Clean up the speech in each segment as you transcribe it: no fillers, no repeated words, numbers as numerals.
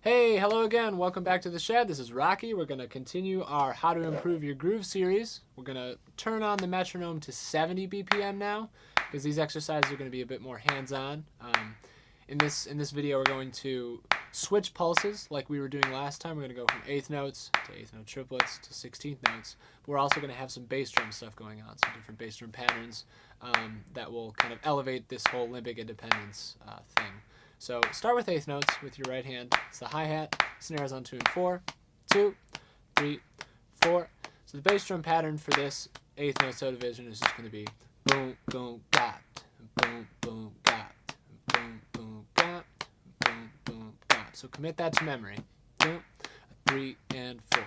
Hey, hello again. Welcome back to the shed. This is Rocky. We're going to continue our How to Improve Your Groove series. We're going to turn on the metronome to 70 BPM now because these exercises are going to be a bit more hands-on. In this video, we're going to switch pulses like we were doing last time. We're going to go from eighth notes to eighth note triplets to 16th notes. But we're also going to have some bass drum stuff going on, some different bass drum patterns that will kind of elevate this whole limbic independence thing. So start with eighth notes with your right hand. It's the hi-hat, snares on 2 and 4, 2, 3, 4. So the bass drum pattern for this eighth note subdivision is just going to be boom, boom, got, boom, boom, got, boom, boom, got, boom, boom, got. So commit that to memory. 2, 3, and 4.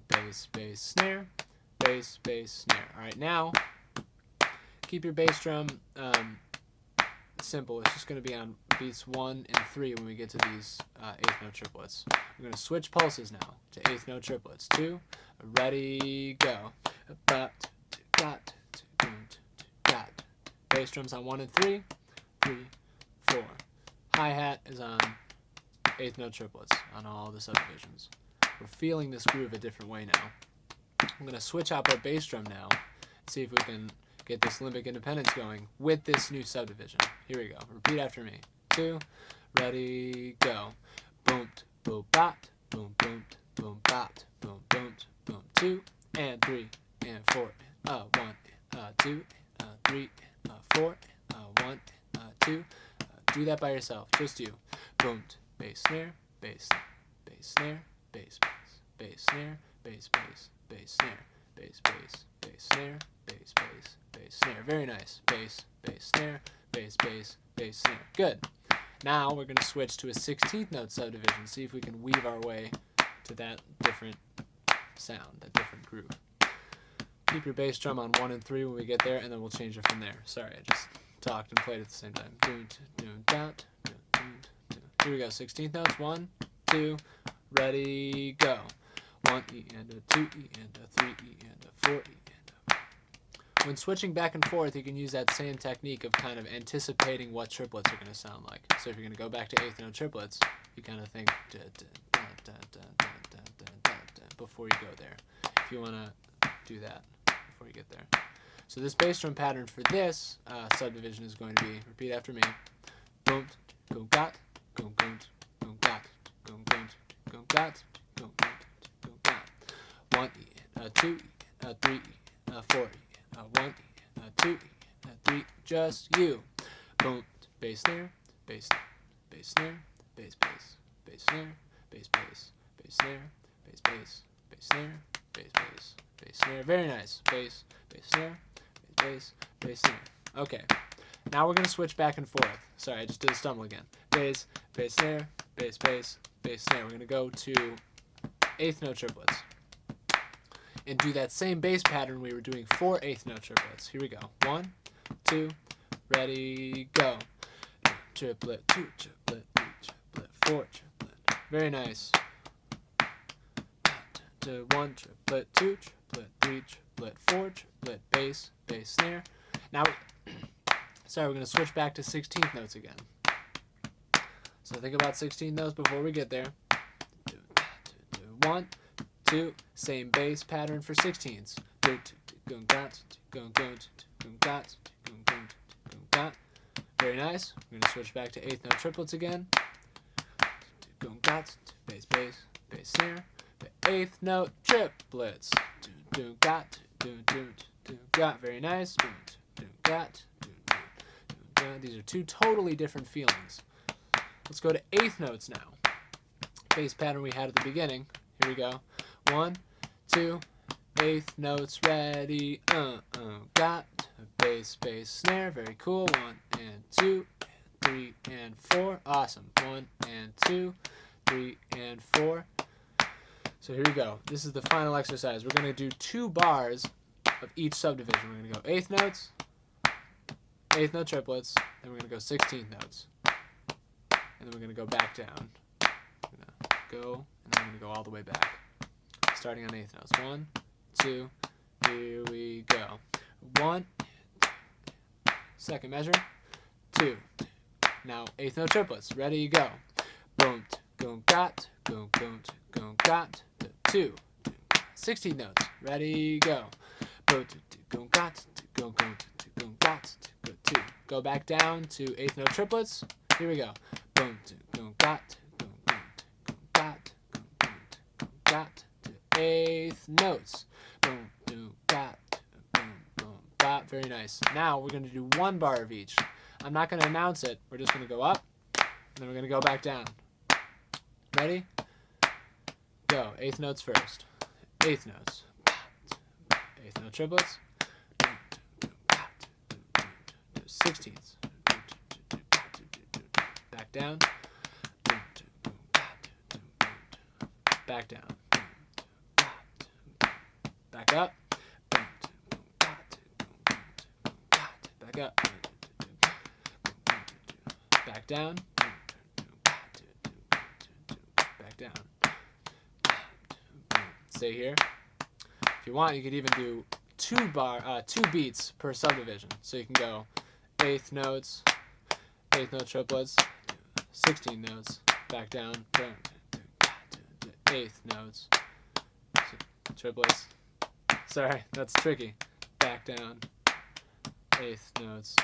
Bass, bass, snare, bass, bass, snare. All right, now keep your bass drum simple. It's just going to be on beats 1 and 3 when we get to these eighth note triplets. We're going to switch pulses now to eighth note triplets. 2, ready, go. Got, got. Bass drums on 1 and 3, 3, 4. Hi-hat is on eighth note triplets on all the subdivisions. We're feeling this groove a different way now. I'm going to switch out our bass drum now and see if we can get this limbic independence going with this new subdivision. Here we go. Repeat after me. 2, ready, go. Boom, boom, bot, boom, boom, boom, bot, boom, boom, boom. 2 and 3 and 4. 1, 2, 3, 4. 1, 2. Do that by yourself. Just you. Boom, bass snare, bass, bass snare, bass, bass, bass snare, bass, bass, bass snare, bass, bass, bass snare, bass, bass, bass snare. Very nice. Bass, bass snare, bass, bass, bass snare. Good. Now we're going to switch to a 16th note subdivision. See if we can weave our way to that different sound, that different groove. Keep your bass drum on 1 and 3 when we get there, and then we'll change it from there. Sorry, I just talked and played at the same time. Here we go. 16th notes. 1, 2, ready, go. 1 E and a 2 E and a 3 E and a 4 E. When switching back and forth, you can use that same technique of kind of anticipating what triplets are going to sound like. So if you're going to go back to eighth note triplets, you kind of think before you go there, if you want to do that before you get there. So this bass drum pattern for this subdivision is going to be, repeat after me, boom, go got, go boom, go got, go boom, go got, go boom, go got. 1 E, 2 E, 3 E, 4 E. 1 E, 2 E, 3, just you. Boom, bass snare, bass, bass snare, bass, bass, bass snare, bass, bass, bass snare, bass, bass, bass snare, bass, bass, bass snare. Very nice. Bass, bass snare, bass, bass snare. Okay, now we're going to switch back and forth. Sorry, I just did a stumble again. Bass, bass snare, bass, bass, bass snare. We're going to go to eighth note triplets and do that same bass pattern we were doing for eighth note triplets. Here we go. 1, 2, ready, go. Triplet, 2 triplet, 3 triplet, 4 triplet. Very nice. 1 triplet, 2 triplet, 3 triplet, 4 triplet, bass, bass snare. Now, sorry, we're going to switch back to 16th notes again. So think about 16th notes before we get there. 1, 2, same bass pattern for 16ths. Very nice. We're going to switch back to eighth note triplets again. Bass, bass, bass snare. Eighth note triplets. Very nice. These are two totally different feelings. Let's go to eighth notes now. Bass pattern we had at the beginning. Here we go. 1, 2, eighth notes, ready, got, bass, bass, snare, very cool, 1 and 2, 3 and 4, awesome, 1 and 2, 3 and 4. So here we go. This is the final exercise. We're going to do 2 bars of each subdivision. We're going to go eighth notes, eighth note triplets, then we're going to go 16th notes, and then we're going to go back down. We're going to go, and then we're going to go all the way back. Starting on eighth notes. 1, 2, here we go. 1, second measure, 2. Now eighth note triplets. Ready, go. Boom, boom, got, go, go, go, got, 2, 16 notes. Ready, go. Go, go, got, go, go, go, got, go, 2. Go back down to 8th note triplets. Here we go. Boom, go, got, go, go, got, go, go, got, to 8th notes. Boom, boom, got, boom, boom, got. Very nice. Now we're going to do 1 bar of each. I'm not going to announce it. We're just going to go up, and then we're going to go back down. Ready? Go. 8th notes first. 8th notes. 8th note triplets. 16ths. Back down. Back down. Back up. Back up. Back down. Back down. Stay here. If you want, you could even do 2 beats per subdivision. So you can go 8th notes, 8th note triplets, 16 notes, back down, 8th notes, triplets. Sorry, that's tricky. Back down, 8th notes.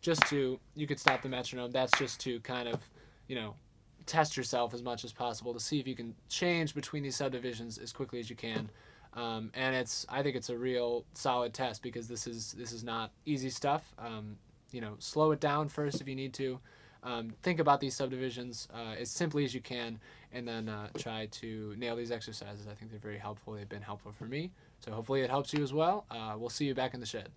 Just to, you could stop the metronome. That's just to kind of, test yourself as much as possible to see if you can change between these subdivisions as quickly as you can. And I think it's a real solid test because this is not easy stuff. Slow it down first if you need to. Think about these subdivisions as simply as you can, and then try to nail these exercises. I think they're very helpful. They've been helpful for me, so hopefully it helps you as well. We'll see you back in the shed.